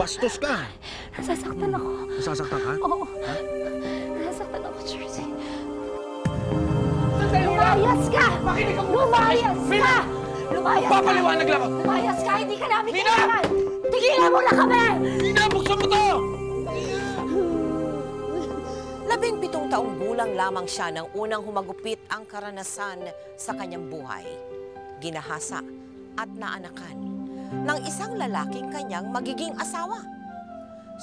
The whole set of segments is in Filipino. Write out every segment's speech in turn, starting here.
Bastos ka! Nasasaktan ako. Nasasaktan ka? Oo. Nasasaktan ako, Jersey. Lumayas ka! Makinig ka muna! Lumayas ka! Lumayas ka! Papaliwanag lang ako! Lumayas ka! Hindi ka namin Mina! kailangan! Tigilan mo na kami! Mina, buksan mo to! 17 taong gulang lamang siya nang unang humagupit ang karanasan sa kanyang buhay. Ginahasa at naanakan ng isang lalaking kanyang magiging asawa.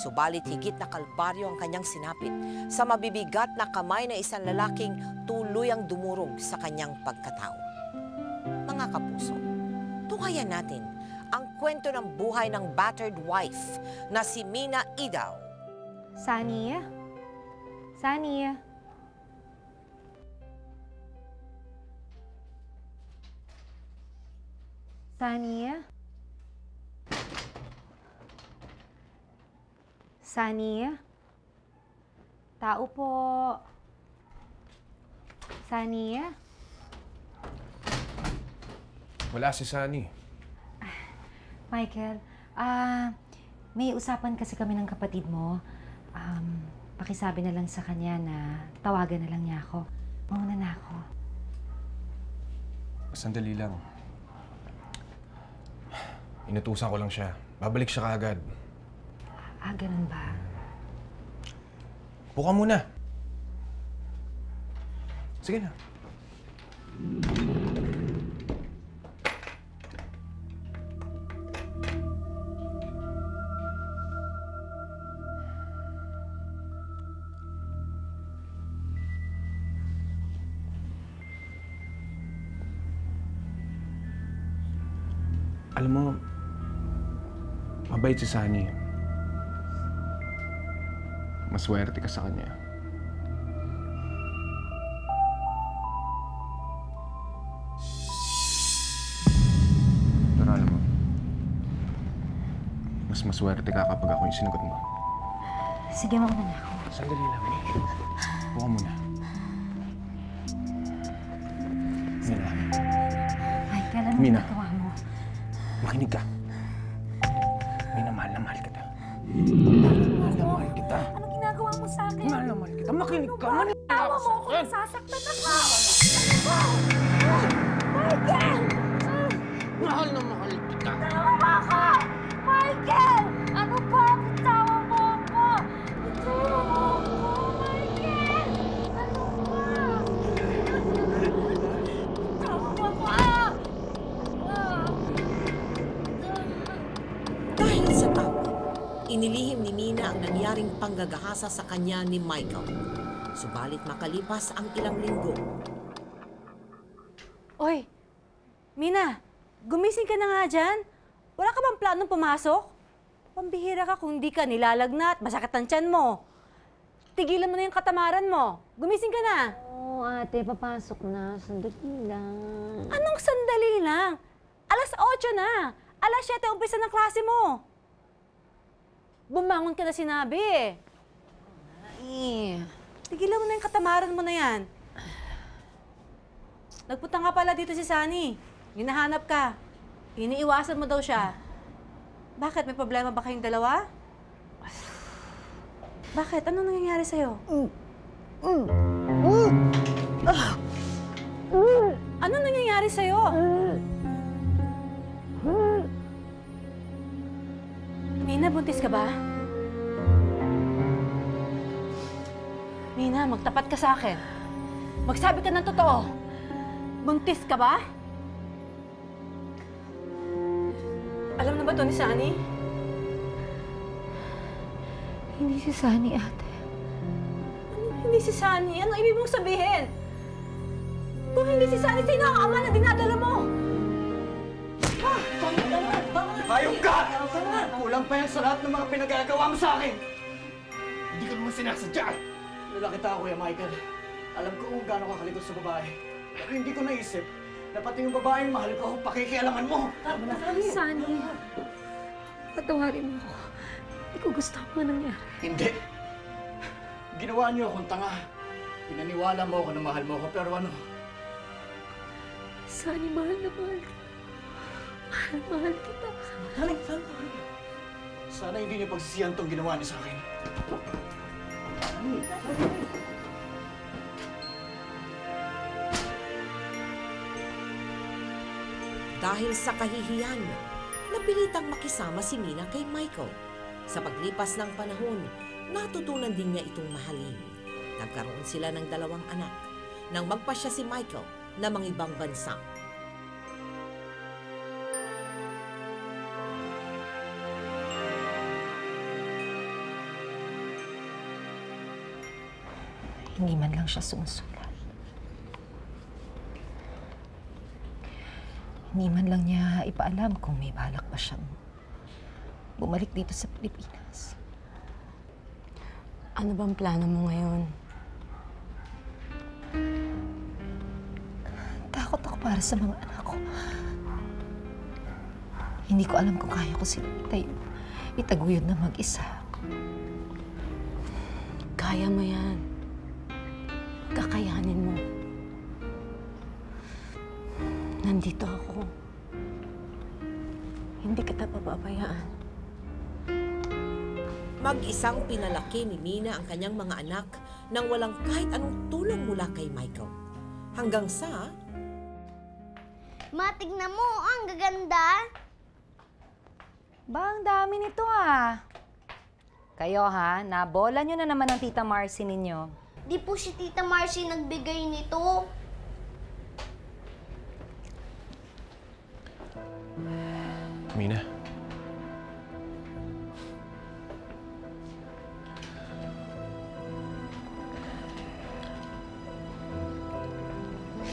Subalit higit na kalbaryo ang kanyang sinapit sa mabibigat na kamay ng isang lalaking tuluyang dumurog sa kanyang pagkatao. Mga kapuso, tunghayan natin ang kwento ng buhay ng battered wife na si Mina Idaw. Sunny? Sunny? Sunny? Sunny? Tao po. Sunny? Wala si Sunny. Michael, may usapan kasi kami ng kapatid mo. Pakisabi na lang sa kanya na tawagan na lang niya ako. Mauna na ako. Sandali lang. Inutusan ko lang siya. Babalik siya kaagad. Ganun ba? Upo ka muna. Sige na. Alam mo, mabait si Sunny. Maswerte ka sa kanya. Pero alam mo, mas maswerte ka kapag ako yung sinagot mo. Sige, mauna na ako. Sandali lang. Upo ka muna. Mina. Michael, ano Mina. ginagawa mo? Makinig ka. Mina, mahal na mahal kita. Mahal na mahal kita. Ano ginagawa mo sa akin? Mahal na mahal kita. Makinig ka. Maniwala Tawa ka mo sa ako, akin. nasasaktan ako! Michael! Mahal na mahal kita. Tawa mo ako! Michael! Ano ba? Bitawa mo ako! Bitawa mo ako! Michael! Ano ba? Bitawa mo ako! Dahil sa tawag, inilihim ni Mina ang nangyaring panggagahasa sa kanya ni Michael. Subalit makalipas ang ilang linggo, Oy, Mina, gumising ka na nga dyan. Wala ka bang planong pumasok? Pambihira ka kung di ka nilalagnat, masakit ang tiyan mo. Tigilan mo na yung katamaran mo. Gumising ka na. Oo, ate, papasok na. Sandali lang. Anong sandali lang? Alas 8 na. Alas 7 umpisa ng klase mo. Bumangon ka na sinabi eh. Tigilan mo na yung katamaran mo na yan. Nagpunta nga pala dito si Sunny. Hinahanap ka. Iniiwasan mo daw siya. Bakit? May problema ba kayong dalawa? Bakit? Anong nangyayari sa'yo? Anong nangyayari sa'yo? Mina, buntis ka ba? Mina, magtapat ka sa akin. Magsabi ka ng totoo. Buntis ka ba? Alam na ba ito ni Sunny? Hindi si Sunny, ate. Hindi si Sunny. Anong ibig mong sabihin? Kung hindi si Sunny, sino ang ama na dinadala mo? Hayop ka! Kulang pa yan sa lahat ng mga pinagagawa mo sa akin! Hindi ka naman sinasadya! Lalaki tao, Kuya Michael. Alam ko kung gaano ka kalikot sa babae. Pero hindi ko naisip na pati yung babaeng mahal ko, pakikialaman mo! Sunny, patawarin mo ako. Hindi ko gusto mo nangyari. Hindi! Ginawa niyo akong tanga. Pinaniwala mo ako na mahal mo ako, pero ano? Sunny, mahal na mahal kita. Mahal kita. Haling, saan? Sana hindi niyo pagsisihan tong ginawa niyo sa akin. Dahil sa kahihiyan, napilitang makisama si Mina kay Michael. Sa paglipas ng panahon, natutunan din niya itong mahalin. Nagkaroon sila ng 2 anak nang magpasya si Michael na mangibang bansa. Hindi man lang siya sumusulat. Hindi man lang niya ipaalam kung may balak pa siyang bumalik dito sa Pilipinas. Ano bang plano mo ngayon? Takot ako para sa mga anak ko. Hindi ko alam kung kaya ko sila itaguyod na mag-isa. Kaya mo yan. Kakayanin mo. Nandito ako. Hindi kita pababayaan. Mag-isang pinalaki ni Mina ang kanyang mga anak nang walang kahit anong tulong mula kay Michael. Hanggang sa... Ma, tignan mo, ang gaganda. Ba, ang dami nito ah. Kayo ha, nabola nyo na naman ang Tita Marcy ninyo. Di po si Tita Marcy nagbigay nito. Mina.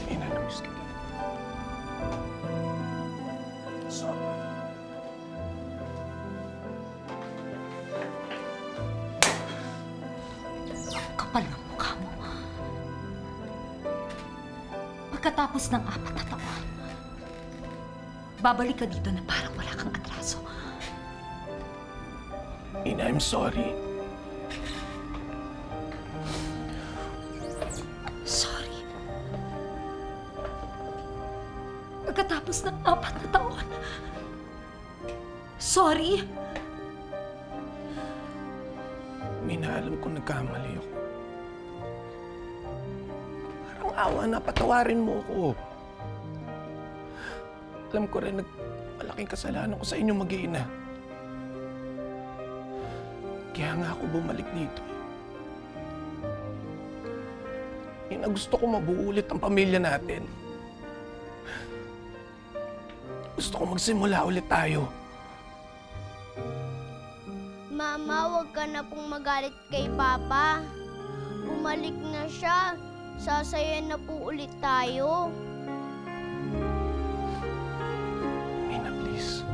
Mina, namiss kita. Sorry. Kapal ng mukha mo. Pagkatapos ng 4 na taon, babalik ka dito na parang wala kang atraso. Mina, I'm sorry. Sorry. Pagkatapos ng 4 na taon. Sorry. Mina, alam ko nagkamali ako. Parang awa na, patawarin mo ako. Alam ko rin, malaking kasalanan ko sa inyo mag-iina. Kaya nga ako bumalik dito. Ina, gusto ko mabuo ulit ang pamilya natin. Gusto ko magsimula ulit tayo. Mama, huwag ka na pong magalit kay Papa. Bumalik na siya. Sasaya na po ulit tayo. Mina, please.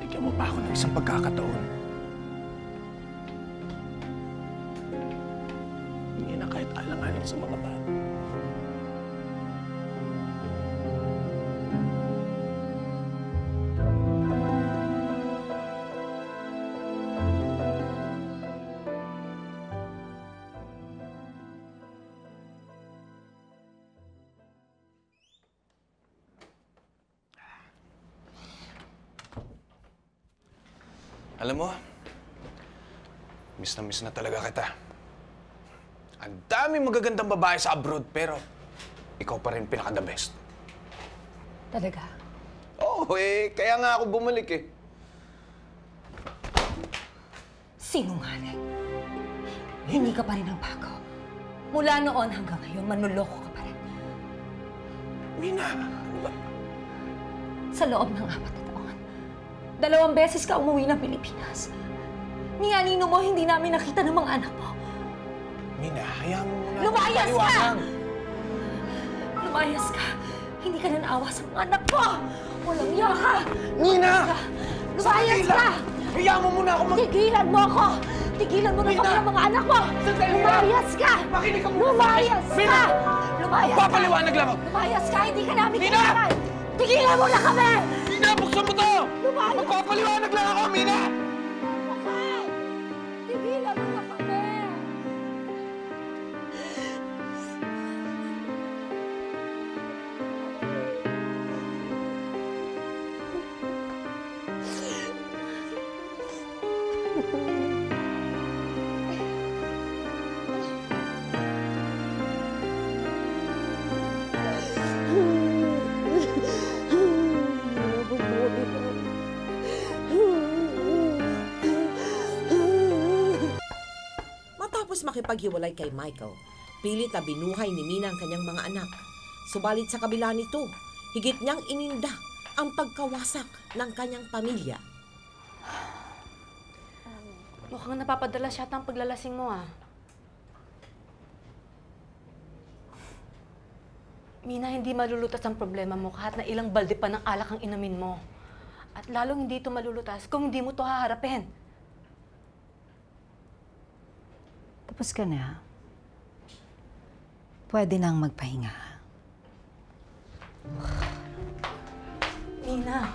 Bigyan mo pa ako ng isang pagkakataon. Hindi na kahit alang-alang sa mga bata. Alam mo, miss na talaga kita. Ang daming magagandang babae sa abroad, pero ikaw pa rin pinaka-the best. Talaga? Oo, kaya nga ako bumalik eh. Sinungaling. Hindi ka pa rin nagbago. Mula noon hanggang ngayon, manloloko ka pa rin. Mina, ano ba? Sa loob ng 4 na taon, 2 beses ka umuwi ng Pilipinas. Ni anino mo, hindi namin nakita ng mga anak mo. Mina, hayaan mo muna. Lumayas ka! Paliwanag. Lumayas ka! Hindi ka na naawa sa mga anak mo! Walang iya ka! Mina! Lumayas ka! Hayaan mo muna ako Tigilan mo ako! Tigilan mo na kami ng mga anak mo! Sandali lang! Lumayas ka! Makinig ka muna! Lumayas Mina! ka! Lumayas ka! Papaliwanag lang ako! Lumayas ka! Hindi ka namin Mina! kailangan! Tigilan mo na kami! Mina, buksan mo to! Lumayas! Magpapaliwanag lang ako, Mina! Okay! Tigilan mo na kami! Matapos makipaghiwalay kay Michael, pilit na binuhay ni Mina ang kanyang mga anak. Subalit sa kabila nito, higit niyang ininda ang pagkawasak ng kanyang pamilya. Mukhang napapadala siya ang paglalasing mo, ah. Mina, hindi malulutas ang problema mo kahit na ilang balde pa ng alak ang inumin mo. At lalong hindi ito malulutas kung hindi mo ito haharapin. Tapos ka na. Pwede nang magpahinga. Mina,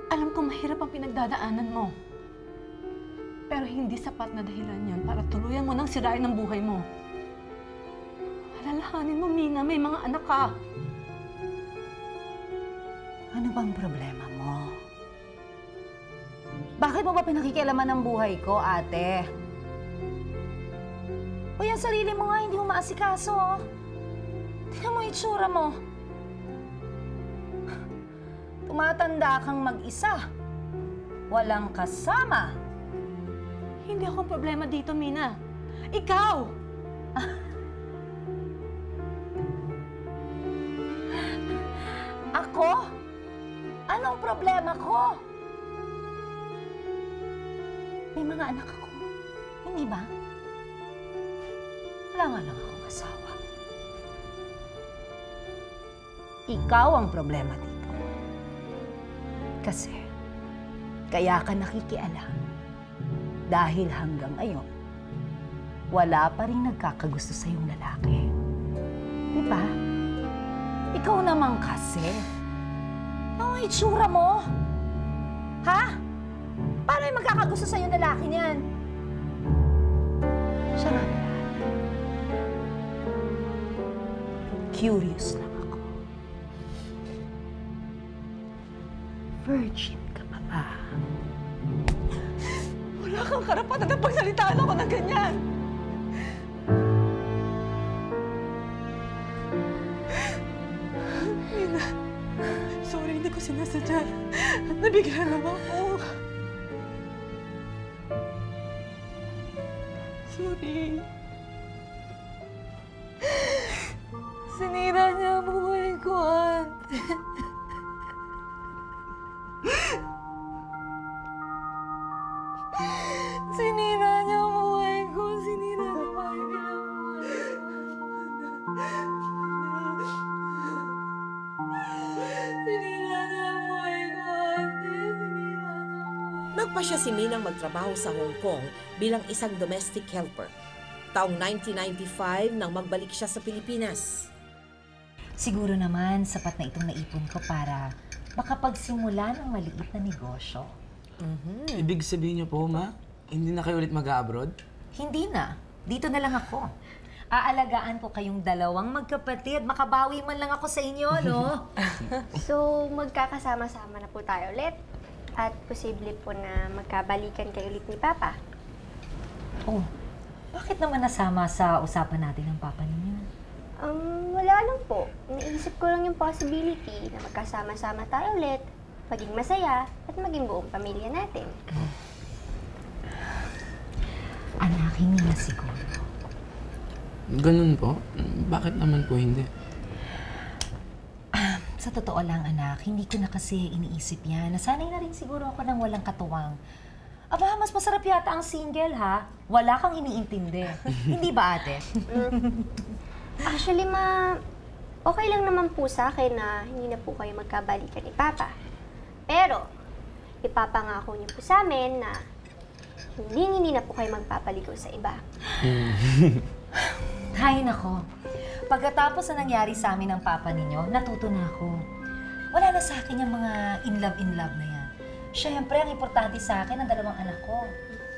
alam ko mahirap ang pinagdadaanan mo. Pero hindi sapat na dahilan yan para tuluyan mo nang sirain ang buhay mo. Alalahanin mo, Mina, may mga anak ka. Ano bang problema mo? Bakit mo ba pinakikialaman ang buhay ko, ate? O yung sarili mo nga, hindi mo maasikaso, oh. Tingnan mo yung itsura mo. Tumatanda kang mag-isa. Walang kasama. Hindi ako ang problema dito, Mina. Ikaw! Ako? Anong problema ko? May mga anak ako. Hindi ba? Wala nga lang akong asawa. Ikaw ang problema dito. Kasi, kaya ka nakikialam. Dahil hanggang ngayon, wala pa rin nagkakagusto sa iyong lalaki. Di ba? Ikaw naman kasi. Ano ang itsura mo? Ha? Paano yung magkakagusto sa iyong lalaki niyan? Siya nga. Curious lang ako. Virgin ka pa ba? Wala kang karapatan na pagsalitaan ako ng ganyan! Mina, sorry, hindi ko sinasadya. Nabigla lang ako. Sorry. Sinira niya ang buhay ko, ate. Sinira niya ang buhay ko. Sinira niya ang buhay ko. Sinira niya ang buhay ko, ate. Nagpasya si Minang magtrabaho sa Hong Kong bilang isang domestic helper. Taong 1995 nang magbalik siya sa Pilipinas. Siguro naman, sapat na itong naipon ko para makapagsimula ng maliit na negosyo. Ibig sabihin niyo po, Ma, hindi na kayo ulit mag-abroad? Hindi na. Dito na lang ako. Aalagaan ko kayong dalawang magkapatid. Makabawi man lang ako sa inyo, no? So, magkakasama-sama na po tayo ulit. At posible po na magkabalikan kayo ulit ni Papa. Oh, bakit naman nasama sa usapan natin ng papa ninyo? Wala lang po. Naisip ko lang yung possibility na magkasama-sama tayo ulit, maging masaya, at maging buong pamilya natin. Anak, hindi na siguro. Ganun po? Bakit naman po hindi? Sa totoo lang, anak, hindi ko na kasi iniisip yan. Nasanay na rin siguro ako ng walang katuwang. Aba, mas masarap yata ang single, ha? Wala kang iniintindi. Hindi ba, ate? Actually, Ma, okay lang naman po sa akin na hindi na po kayo magkabalikan ni Papa. Pero, ipapangako niyo po sa amin na hindi na po kayo magpapaligaw sa iba. Hay nako. Pagkatapos na nangyari sa amin ng papa ninyo, natuto na ako. Wala na sa akin yung mga in love na yan. Siyempre, ang importante sa akin ang dalawang anak ko.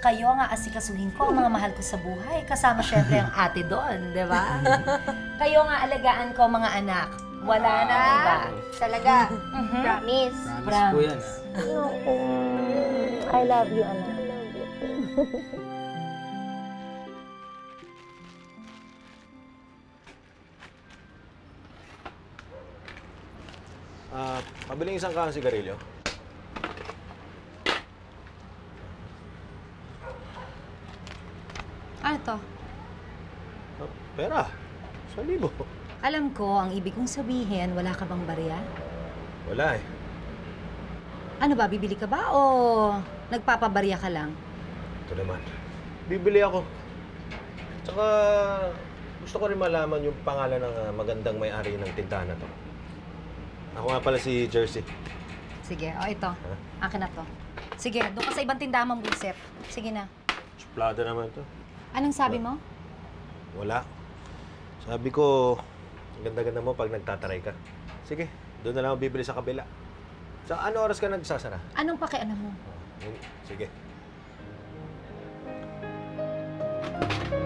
Kayo ang aasikasuhin ko, ang mga mahal ko sa buhay. Kasama siyempre ang ate doon, di ba? Kayo ang aalagaan ko, mga anak. Wala na iba. Talaga. Promise. Promise po yan, I love you, anak. Pabiling isang kahang sigarilyo. Ano to? Pera. 1,000. Alam ko, ang ibig kong sabihin, wala ka bang barya? Wala eh. Ano ba, bibili ka ba o nagpapabarya ka lang? Ito naman. Bibili ako. Tsaka gusto ko rin malaman yung pangalan ng magandang may-ari ng tindahan na to. Ako nga pala si Jersey. Sige, ito. Akin na to. Sige, doon ka sa ibang tindahan mong buset. Sige na. Suplada naman to. Anong sabi mo? Wala. Sabi ko, ang ganda-ganda mo pag nagtataray ka. Sige, doon na lang ako bibili sa kabila. Sa ano oras ka nagsasara? Anong pakialam mo? Sige.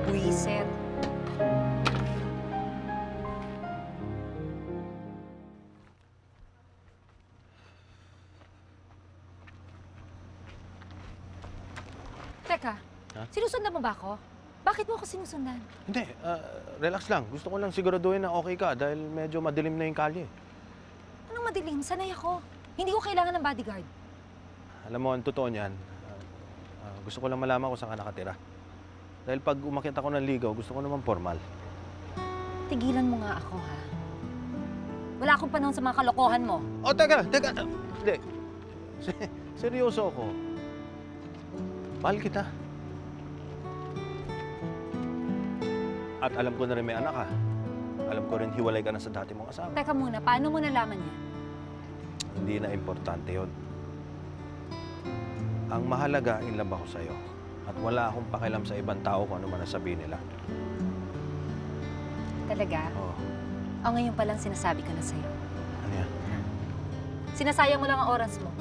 Buisit. Teka, sinusundan mo ba ako? Bakit mo ako sinusundan? Hindi, relax lang. Gusto ko lang siguraduhin na okay ka dahil medyo madilim na yung kalye. Anong madilim? Sanay ako. Hindi ko kailangan ng bodyguard. Alam mo, ang totoo niyan, gusto ko lang malaman kung saan ka nakatira. Dahil pag umakyat ako ng ligaw, gusto ko naman formal. Tigilan mo nga ako, ha? Wala akong panahon sa mga kalokohan mo. Oh, teka. Hindi. Seryoso ako. Mahal kita. At alam ko na rin may anak ka. Alam ko rin hiwalay ka na sa dati mong asawa. Teka muna, paano mo nalaman yan? Hindi na importante yon. Ang mahalaga, in love ako sa'yo. At wala akong pakialam sa ibang tao kung ano man ang sabihin nila. Talaga? Oo. O ngayon pa lang sinasabi ko na sa'yo. Ano yan? Sinasayang mo lang ang oras mo.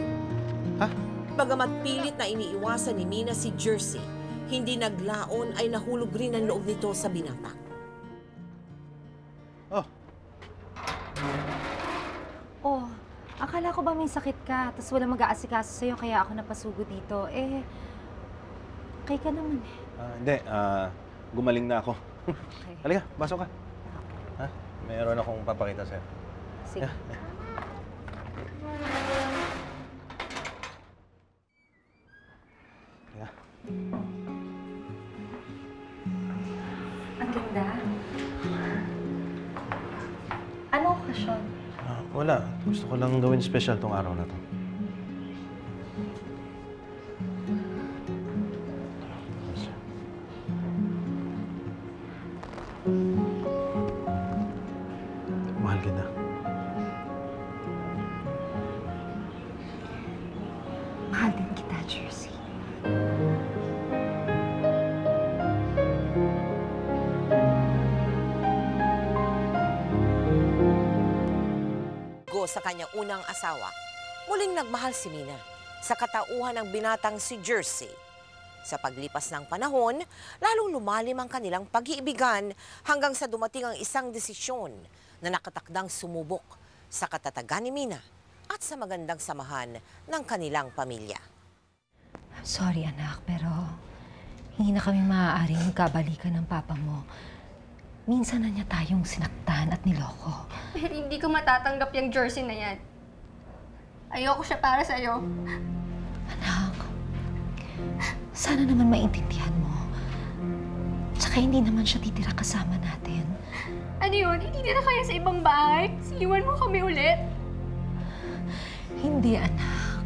Ha? Bagamat pilit na iniiwasan ni Mina si Jersey, hindi naglaon ay nahulog rin ang loob nito sa binata. Oh, Oh, akala ko ba may sakit ka, tapos walang mag-aasikaso sa'yo, kaya ako napasugo dito. Eh, okay ka naman eh. hindi. Gumaling na ako. Okay. Halika, pasok ka. Ha? Mayroon akong papakita sa'yo. Sige. Yeah. Ang ganda. Ano okasyon? Wala. Gusto ko lang gawin special tong araw na to. Mahal kita. Mahal din kita, Jersey. Sa kanyang unang asawa, muling nagmahal si Mina sa katauhan ng binatang si Jersey. Sa paglipas ng panahon, lalong lumalim ang kanilang pag-iibigan hanggang sa dumating ang isang desisyon na nakatakdang sumubok sa katatagan ni Mina at sa magandang samahan ng kanilang pamilya. Sorry, anak, pero hindi na kami maaaring magkabalikan ng papa mo. Minsan na niya tayong sinaktan at niloko. Pero hindi ko matatanggap yung Jersey na yan. Ayoko siya para sa'yo. Anak, sana naman maintindihan mo. Tsaka hindi naman siya titira kasama natin. Ano yun? Hindi na kaya sa ibang bahay? Siwan mo kami ulit? Hindi, anak.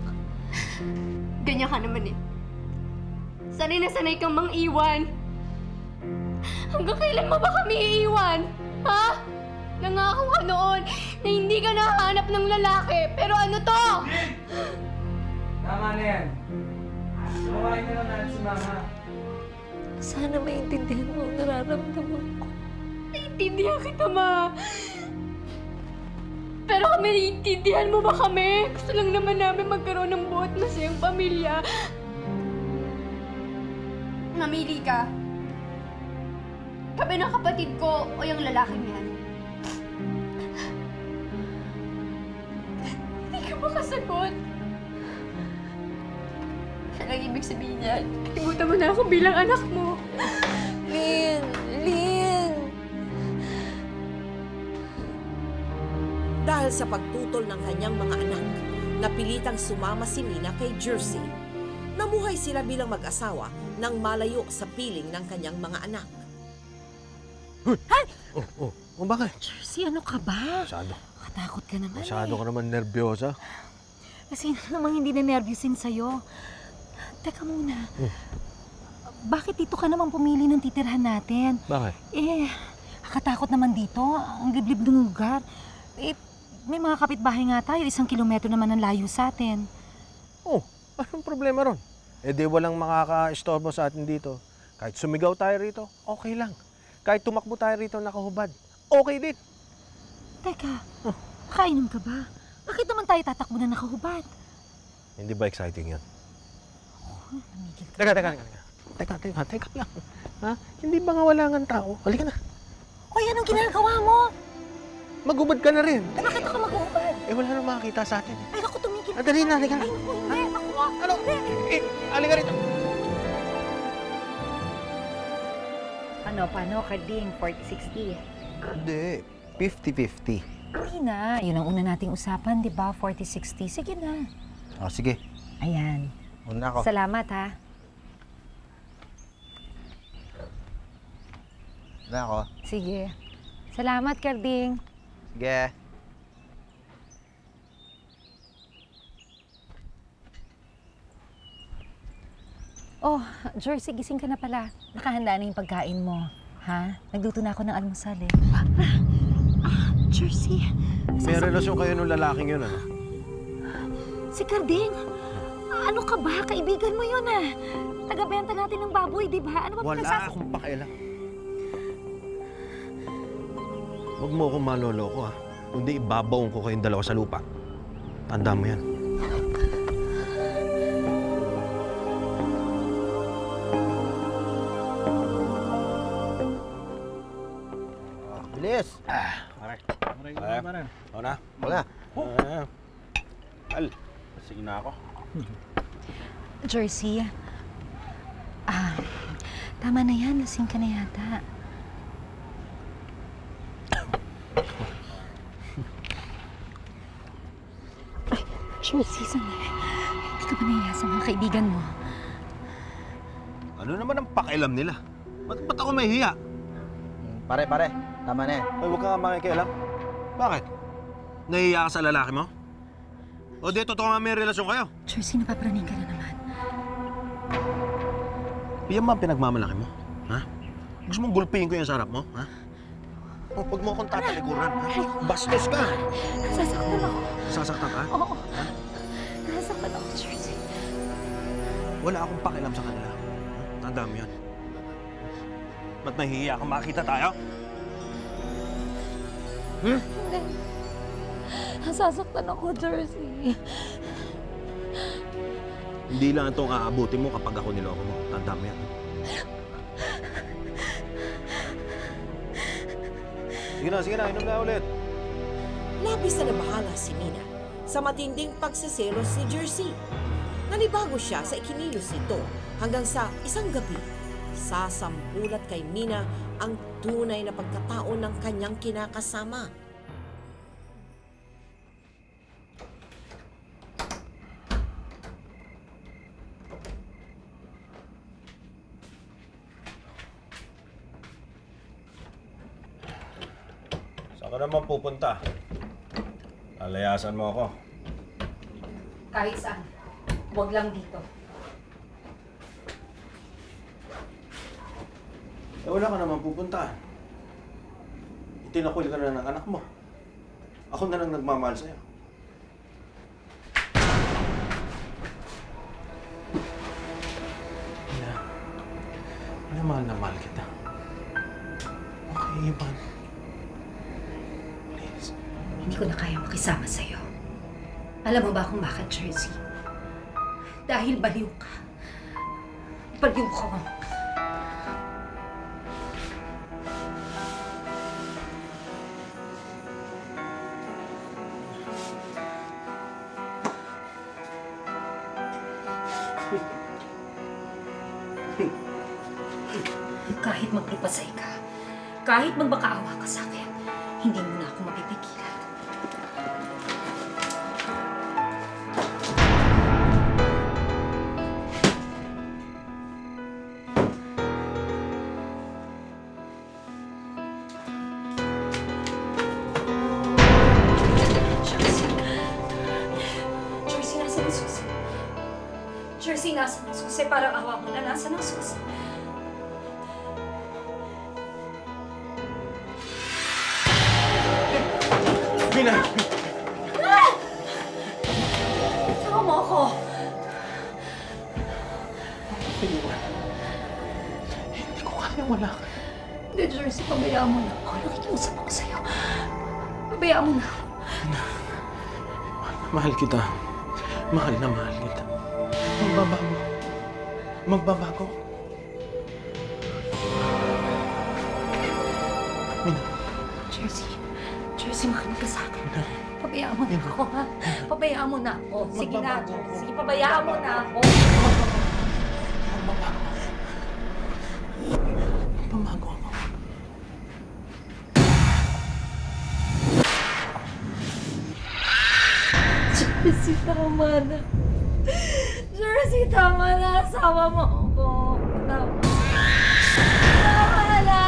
Ganyan ka naman eh. Sanay na sanay kang mang-iwan. Hanggang kailan mo ba kami iiwan? Ha? Nangako ka noon na hindi ka nahanap ng lalaki. Pero ano to? Tama na yan. Sumawain na lang natin si Mama. Sana maintindihan mo ang nararamdaman ko. Naiintindihan kita, Ma. Pero kami, naiintindihan mo ba kami? Gusto lang naman namin magkaroon ng buot masayang pamilya. Namili ka. Kami ng kapatid ko o yung lalaking yan. makasagot. Siya lang ibig sabihin niya. Ibutan mo na ako bilang anak mo. Lynn! Lynn! Dahil sa pagtutol ng kanyang mga anak, napilitang sumama si Mina kay Jersey. Namuhay sila bilang mag-asawa nang malayo sa piling ng kanyang mga anak. Bakit? Jersey, ano ka ba? Masyado. Katakot ka naman Masyado ka naman nervyosa. Kasi namang hindi na nervyusin sa'yo. Teka muna. Bakit dito ka naman pumili ng titirhan natin? Bakit? Katakot naman dito. Ang liblib ng lugar. May mga kapitbahay nga tayo. 1 kilometro naman ang layo sa atin. Anong problema ron? Di walang makaka-istorbo sa atin dito. Kahit sumigaw tayo rito, okay lang. Kahit tumakbo tayo rito nakahubad, okay din. Teka, nakainom ka ba? Bakit naman tayo tatakbo na nakahubad? Hindi ba exciting yan? Namigil ka. Teka lang. Ha? Hindi ba nga wala nga tao? Halika na. Hoy, anong ginagawa mo? Magubad ka na rin. Bakit ako mag-uubad? Wala nang makakita sa atin. Ay, naku, tumigil ka. Dali na, halika na. Ay, naku, hindi. Naku, Ano? Halika rito. Paano, Carding? 40-60? Hindi. 50-50. Hindi na. Yun ang una nating usapan, di ba? 40-60. Sige na. Sige. Ayan. Una ako. Salamat, ha? Una ako. Sige. Salamat, Carding. Sige. Oh, Jersey, gising ka na pala. Nakahanda na yung pagkain mo. Ha? Nagluto na ako ng almusal eh. Jersey. May relasyon kayo nung lalaking yun, ano? Si Carding. Ano ka ba? Kaibigan mo yun ah. Tagabenta natin ng baboy, di ba? Ano ba Wala akong pakialam. Huwag mo akong maloloko, ha? Kundi ibabaong ko kayong dalawa sa lupa. Tanda mo yan. Bilis! Pare. Na? Wala. Sige na ako. Jersey. Tama na yan. Lasing ka na yata. Jersey, sandali. Hindi ka ba nahiya sa mga kaibigan mo? Ano naman ang pakialam nila? Ba't ako mahihiya? Pare. Tama na yan. Ay, huwag ka nga makikialam. Bakit? Nahihiya ka sa lalaki mo? O di, totoo nga may relasyon kayo? Jersey, napapraning ka na naman. Yan ba ang pinagmamalaki mo? Ha? Gusto mong gulpihin ko yan sa harap mo? Ha? O, huwag mo akong tatalikuran. Ha? Bastos ka! Nasasaktan ako. Sasaktan ka? Oo. Nasasaktan ako, Jersey. Wala akong pakialam sa kanila. Tanda mo yan. Ba't nahihiya ka? Makakita tayo? Hindi. Nasasaktan ako, Jersey. Hindi lang itong aabutin mo kapag ako niloko mo. Tanda mo yan. Sige na. Inom na ulit. Labis na nabahala si Mina sa matinding pagsiselos ni Jersey. Nanibago siya sa ikinilos nito hanggang sa isang gabi. Sasampulat kay Mina ang tunay na pagkatao ng kanyang kinakasama. Saan ka naman pupunta? Lalayasan mo ako. Kahit saan. Huwag lang dito. Wala ka naman pupuntahan. Itinakwil ka na ng anak mo. Ako na lang nagmamahal sa'yo. Mahal na mahal kita. Okay, Ivan. Please. Hindi ko na kaya makisama sa'yo. Alam mo ba kung bakit, Jersey? Dahil baliw ka. Baliw ko. Kahit maglupasay ka, kahit magbakaawa ka sa akin, hindi mo na ako mapipigilan. Jersey, nasa ng susi. Parang awa mo na nasa ng susi. Mina! Tawa mo ako! Hindi ko kaya wala ka. Hindi, Jersey, pabayaan mo na ako. Nakikiusap ako sa'yo. Pabayaan mo na ako. Mahal kita. Mahal na mahal kita. Magbabago. Magbabago. Mina. Jersey, makinig ka sa akin. Pabayaan mo na ako, ha? Pabayaan mo na ako. Sige na, Jersey. Sige, pabayaan mo na ako. Magbabago ako. Jersey, tama na. Jersey, tama na. Asawa mo ako. Tama na. Tama na!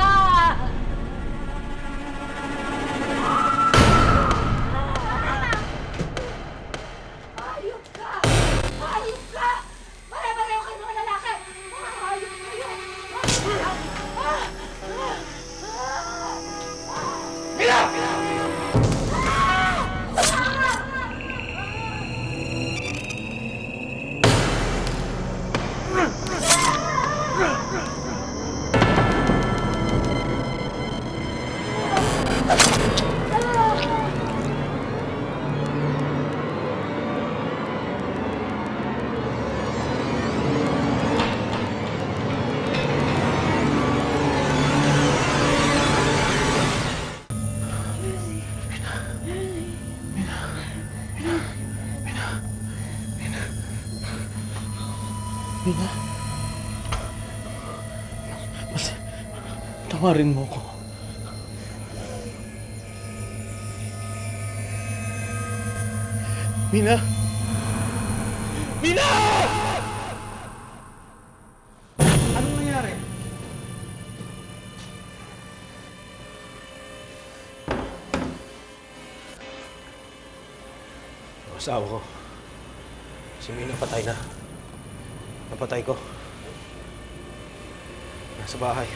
Hayop ka! Hayop ka! Pare-pareho kayo mga lalaki! Mga hayop kayo! Mila! Mina? Tawarin mo ko. Mina? Mina! Anong nangyari? Ang asawa ko. Si Mina patay na. Napatay ko. Nasa bahay.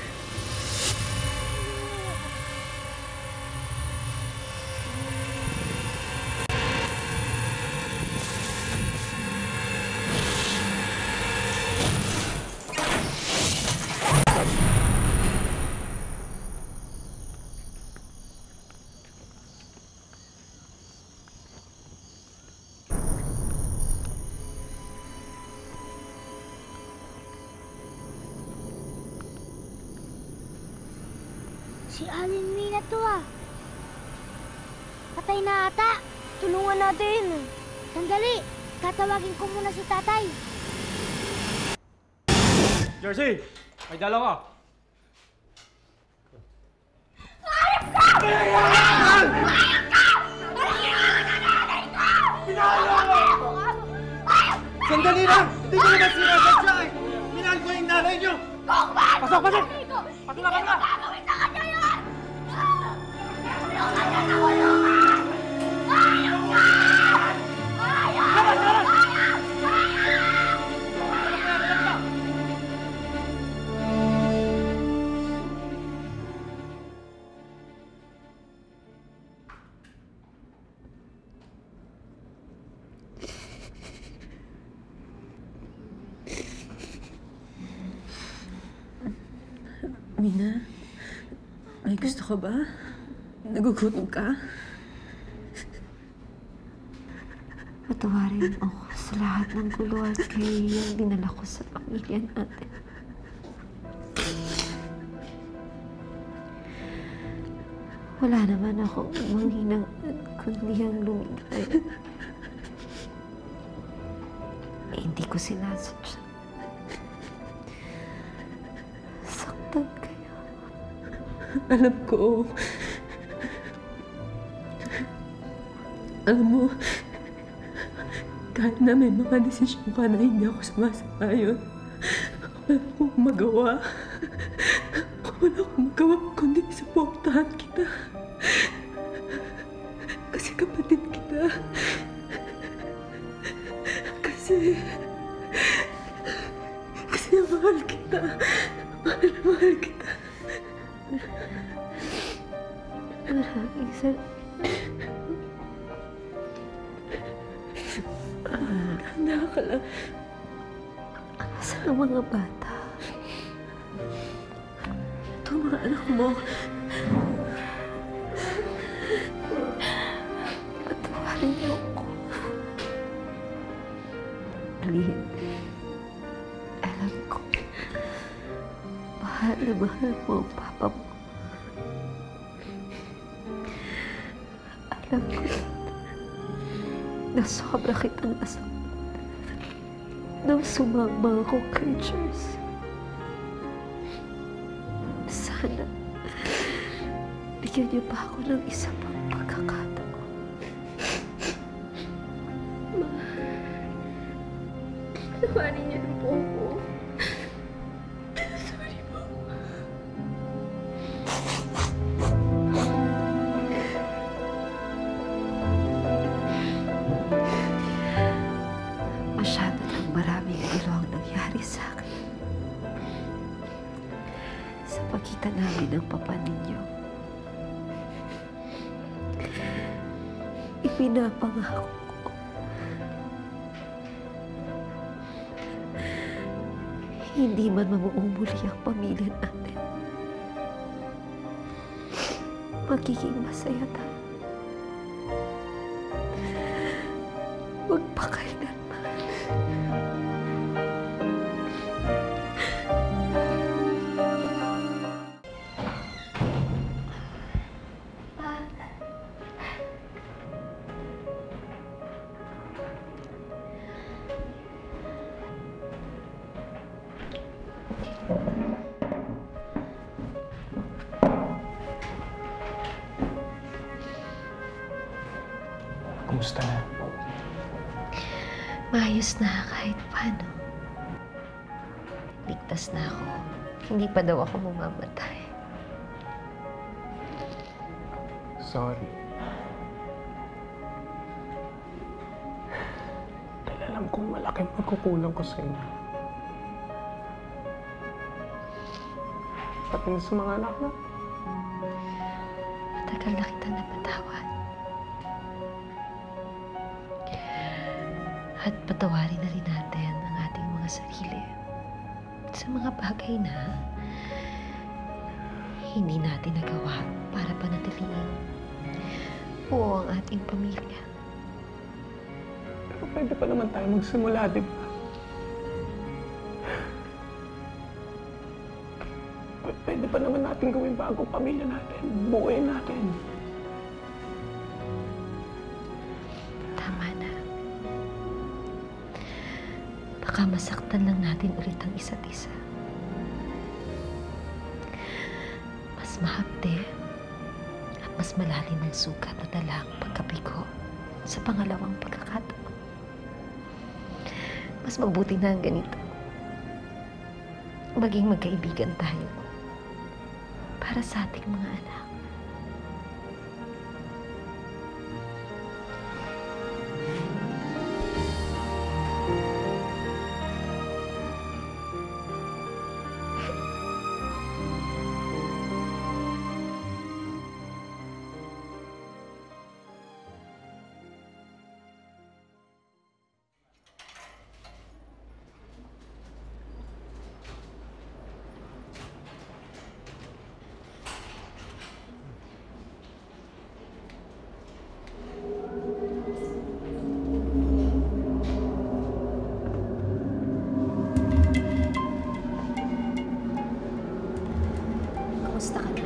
Si Aling Mina to ah. Patay na ata. Tulungan natin. Sandali. Tatawagin ko muna si tatay. Jersey! May dalaw ka! Ayop ka! Ayop ka! Sandali lang! Hindi ko naman sinasadya eh! Minahal ko yung nanay niyo! Pasok! Pasok! Patulakan ka! Gagawin sa kanya yun! Tulungan ka na kulungan! Ayop ka! Ayop! Ayop! Mina, may gusto ka ba? Nagugutom ka? Patawarin mo ako sa lahat ng gulo at kahiyang dinala ko sa pamilya natin. Wala naman akong manghinang kundi ang lumigay. Hindi ko sinasadya. Alam ko. Alam mo, kahit na may mga desisyon ka na hindi ako sumasayon, wala akong magawa. Wala akong magawa kundi supportahan kita. Kasi kapatid kita. Kasi mahal kita. Mahal kita. Maraming salamat. Handa ka lang. Saan ang mga bata? Ito ang mga anak mo. Patawarin niyo ako. Lynn, alam ko, mahal na mahal mo ang papa mo. Alam ko na sobra kitang nasaktan nang sumama ako kay Jers. Sana, bigyan niyo pa ako ng isa pang pagkakataon. Patawarin niyo na po ako. Sorry po. Masyado nang maraming gulo ang nangyari sa akin. Sa pagitan namin ng papa ninyo. Ipinapangako ko. Hindi man mamuumuli ang pamilya natin. Magiging masaya tayo. Magpakailanman. Kumusta na? Maayos na kahit paano. Ligtas na ako. Hindi pa daw ako mamamatay. Sorry. Dahil alam kong malaking pagkukulang ko sa inyo. Pati na sa mga anak na. Matagal na kita napatawad. At patawarin na rin natin ang ating mga sarili sa mga bagay na hindi natin nagawa para panatilihin buo ang ating pamilya. Pero pwede pa naman tayo magsimula, di ba? Pwede pa naman natin gawin bagong pamilya natin, buuin natin. Tama na. Baka masaktan lang natin ulit ang isa't isa. Mas mahapde at mas malalim ang sugat at dala ang pagkabigo sa pangalawang pagkakataon. Mas mabuti na ang ganito. Maging magkaibigan tayo para sa ating mga anak. Kamusta ka na?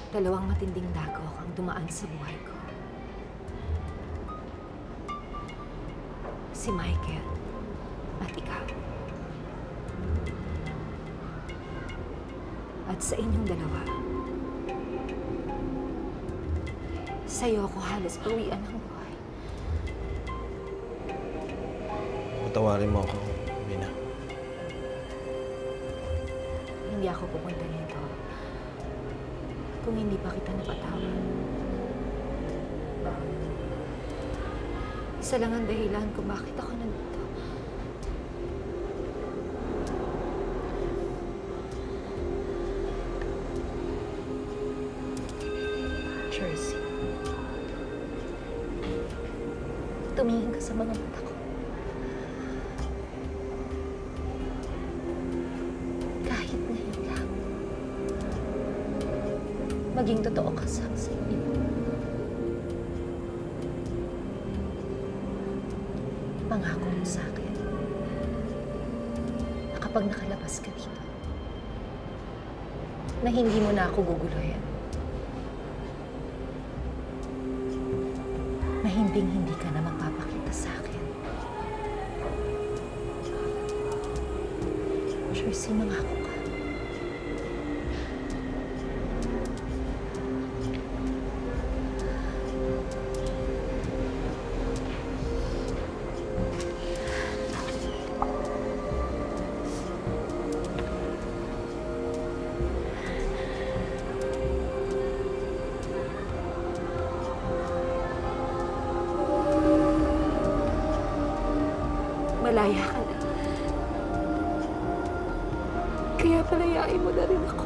Dalawang matinding dagok ang dumaan sa buhay ko. Si Michael at ikaw. At sa inyong dalawa, sa'yo ako halos bawian ng buhay. Patawarin mo ako, Mina. Hindi ako pupunta rito kung hindi pa kita napatawad. Isa lang ang dahilan kung bakit ako nandito. Jersey. Tumingin ka sa mga mata ko. Kahit ngayon lang. Maging totoo ka sa inyo. Pangako mo sa akin na kapag nakalabas ka dito, na hindi mo na ako guguluhin. Na hindi ka na magpapakita sa akin. Jersey, mangako ka. Malaya ka na. Kaya palayain mo na rin ako.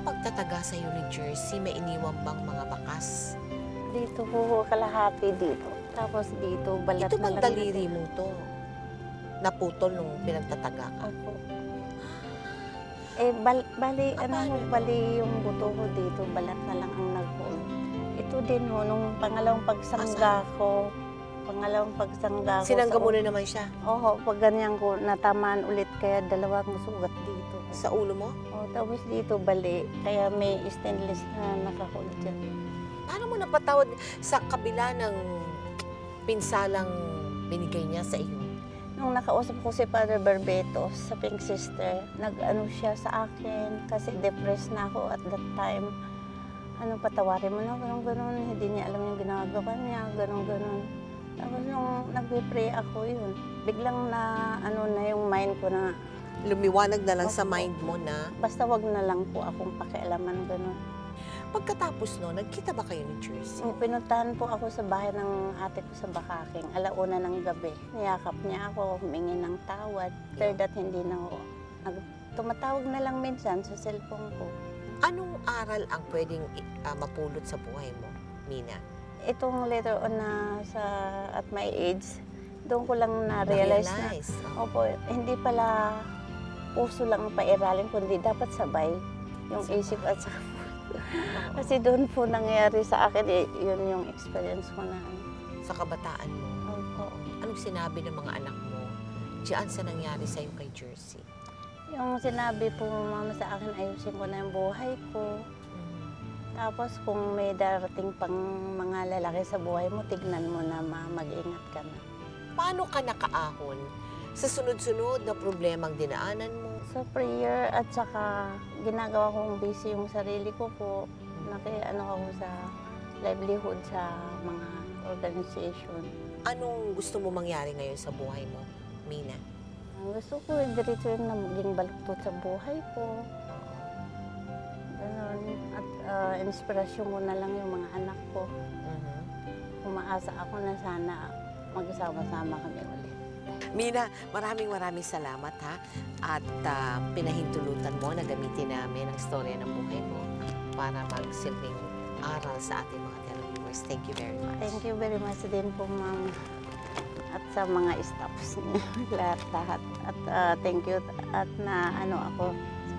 Pagtataga sa iyo ni Jersey, may iniwan bang mga bakas? Dito po, kalahati dito. Tapos dito, balat Ito na bang lang daliri mo to? Naputol nung pinagtataga ka? Opo. Bali yung buto ko dito, balat na lang ang nagpuon. Ito din ho, nung pangalawang pagsangga ko, Sinangga mo na naman siya? Oo, pag ganyan ko, natamaan ulit, kaya dalawang sugat dito. Sa ulo mo? Oo, tapos dito bali, kaya may stainless na nakahold dyan. Paano mo napatawad sa kabila ng pinsalang binigay niya sa iyo? Nung nakausap ko si Father Barbetos sa Pink Sister, nag-ano siya sa akin kasi depressed na ako at that time. Patawarin mo na, ganun-ganun. Hindi niya alam yung ginagawa niya, ganun-ganun. Tapos nung nag-pray ako yun, biglang na yung mind ko na lumiwanag na lang sa mind mo na basta wag na lang po akong pakialaman, ganun. Pagkatapos no, nagkita ba kayo ni Jersey? Pinuntahan po ako sa bahay ng ate ko sa Bakaking, 1:00 ng gabi. Niyakap niya ako, humingi ng tawad. After that, hindi na ako. Tumatawag na lang minsan sa cellphone ko. Anong aral ang pwedeng mapulot sa buhay mo, Mina? Itong later on na at my age, doon ko lang na-realize na, opo, hindi pala puso lang pairalin, kundi dapat sabay yung isip at sa kasi doon po nangyari sa akin, yun yung experience ko na. Sa kabataan mo? Opo. Anong sinabi ng mga anak mo diyan sa nangyari sa'yo kay Jersey? Yung sinabi po mama sa akin, ayusin ko na yung buhay ko. Tapos kung may darating pang mga lalaki sa buhay mo, tignan mo na mag-ingat ka na. Paano ka nakaahon sa sunod-sunod na problemang dinaanan mo? Sa prayer at saka ginagawa kong busy yung sarili ko po. Ako sa livelihood sa mga organization. Anong gusto mo mangyari ngayon sa buhay mo, Mina? Gusto ko diretso na maging baluktot sa buhay ko. Ganun. At inspirasyon ko na lang yung mga anak ko. Umaasa ako na sana magsama-sama kami ulit. Mina, maraming salamat ha. At pinahintulutan mo na gamitin namin ang storya ng buhay mo para magsilbing aral sa ating mga televiewers. Thank you very much. Thank you very much din po, ma'am. At sa mga staffs niyo, lahat. At thank you at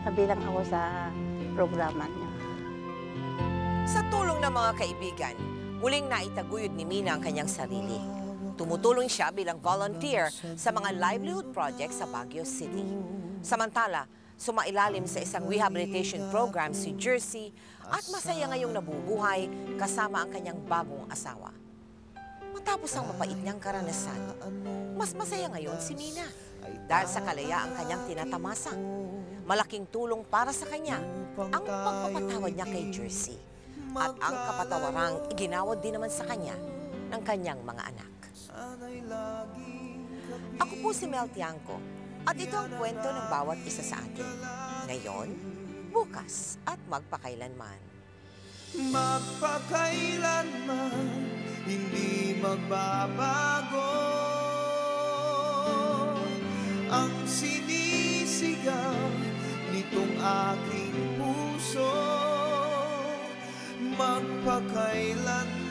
kabilang ako sa programa niyo. Sa tulong ng mga kaibigan, Muling naitaguyod ni Mina ang kanyang sarili. Tumutulong siya bilang volunteer sa mga livelihood projects sa Baguio City. Samantala, sumailalim sa isang rehabilitation program si Jersey at masaya ngayong nabubuhay kasama ang kanyang bagong asawa. Matapos ang mapait niyang karanasan, mas masaya ngayon si Mina dahil sa kalayaang kanyang tinatamasa. Malaking tulong para sa kanya ang pagpapatawad niya kay Jersey at ang kapatawarang iginawad din naman sa kanya ng kanyang mga anak. Ako po si Mel Tiangco at ito ang kwento ng bawat isa sa atin. Ngayon, bukas at magpakailanman. Magpakailanman, hindi magbabago ang sinisigaw nitong aking puso. Magpakailanman